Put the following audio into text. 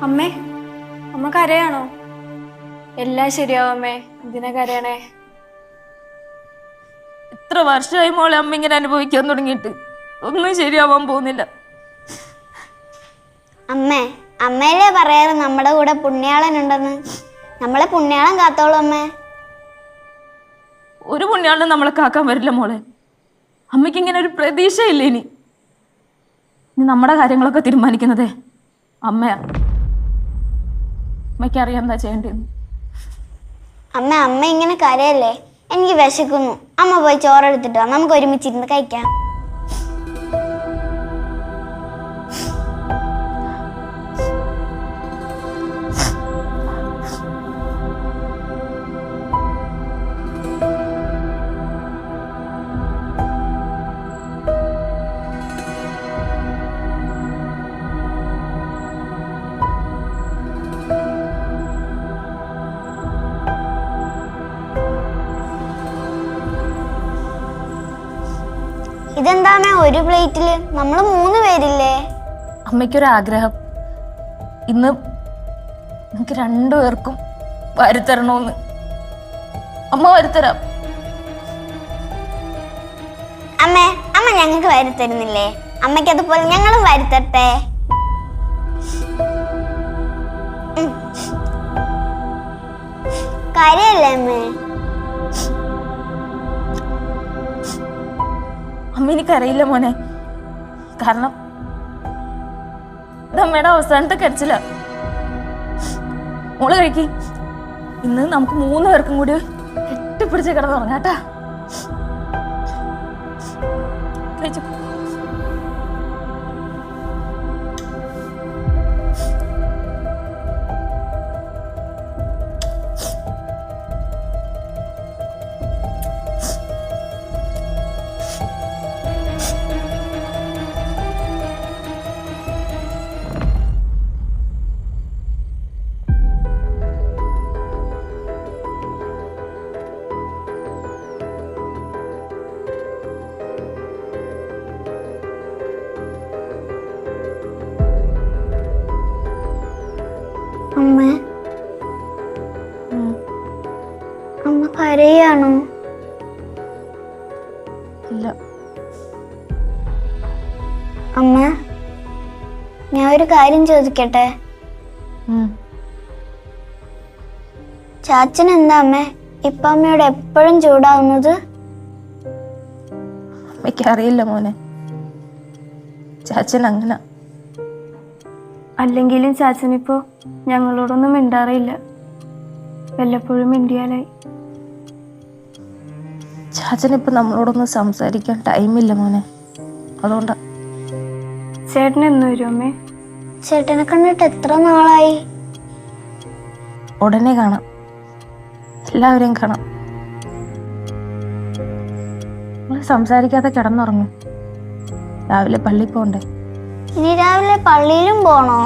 അമ്മേ, അമ്മ കരയാണോ? എല്ലാം ശരിയാവും അമ്മേ. എന്തിനാ കരയണേ? ഇത്ര വർഷമായി മോളെ അമ്മ ഇങ്ങനെ അനുഭവിക്കാൻ തുടങ്ങിയിട്ട് ഒന്നും ശരിയാവാൻ പോകുന്നില്ല. അമ്മേ, അമ്മയല്ലേ പറയാറ് നമ്മുടെ കൂടെ പുണ്യാളനുണ്ടെന്ന്. നമ്മളെ പുണ്യാളൻ കാത്തോളൂ അമ്മേ. ഒരു പുണ്യാളിനും നമ്മളെ കാക്കാൻ വരില്ല മോളെ. അമ്മയ്ക്ക് ഇങ്ങനെ ഒരു പ്രതീക്ഷയില്ല. ഇനി നമ്മുടെ കാര്യങ്ങളൊക്കെ തീരുമാനിക്കുന്നതേ അമ്മയാ. അമ്മയ്ക്ക് അറിയാം എന്താ ചെയ്യേണ്ടതെന്ന്. അമ്മ ഇങ്ങനെ കരയല്ലേ, എനിക്ക് വിശക്കുന്നു. അമ്മ പോയി ചോറെടുത്തിട്ട് വാ, നമുക്ക് ഒരുമിച്ചിരുന്ന് കഴിക്കാം. ഇതെന്താമേ ഒരു പ്ലേറ്റില്? നമ്മള് 3 പേരില്ലേ? അമ്മയ്ക്കൊരാഗ്രഹം, ഇന്ന് എനിക്ക് 2 പേർക്കും വരുത്തരണമെന്ന്. അമ്മ വരുത്തരാം. അമ്മ ഞങ്ങൾക്ക് വരുത്തരുന്നില്ലേ? അമ്മയ്ക്ക് അതുപോലെ ഞങ്ങളും വരുത്തട്ടെ. കാര്യല്ലേ അമ്മേ? അമ്മ എനിക്കറിയില്ല മോനെ, കാരണം ഇത് അമ്മയുടെ അവസാനത്തെ കരച്ചില. മോള് കഴിക്ക്. ഇന്ന് നമുക്ക് 3 പേർക്കും കൂടി കെട്ടിപ്പിടിച്ച് കിടന്നുറങ്ങാട്ടാ. കഴിച്ചു. അമ്മ കരയാണോ? ഇല്ല. അമ്മ, ഞാൻ ഒരു കാര്യം ചോദിക്കട്ടെ? ചാച്ചൻ എന്താ അമ്മേ ഇപ്പൊ അമ്മയോട് എപ്പോഴും ചൂടാവുന്നത്? അമ്മയ്ക്ക് അറിയില്ല മോനെ, ചാച്ചൻ അങ്ങനെ. അല്ലെങ്കിലും ചാച്ചനിപ്പോ ഞങ്ങളോടൊന്നും മിണ്ടാറില്ല. വല്ലപ്പോഴും മിണ്ടിയാലായി. ചാച്ചനിപ്പോ നമ്മളോടൊന്നും സംസാരിക്കാൻ ടൈമില്ല മോനെ, അതുകൊണ്ടാ. ചേട്ടൻ എന്ന് വരും അമ്മേ? ചേട്ടനെ കണ്ടിട്ട് എത്ര നാളായി? ഉടനെ കാണാം, എല്ലാവരെയും കാണാം. നമ്മൾ സംസാരിക്കാതെ കിടന്നുറങ്ങും. രാവിലെ പള്ളിയിൽ പോണ്ടേ? ഇനി രാവിലെ പള്ളിയിലും പോണോ?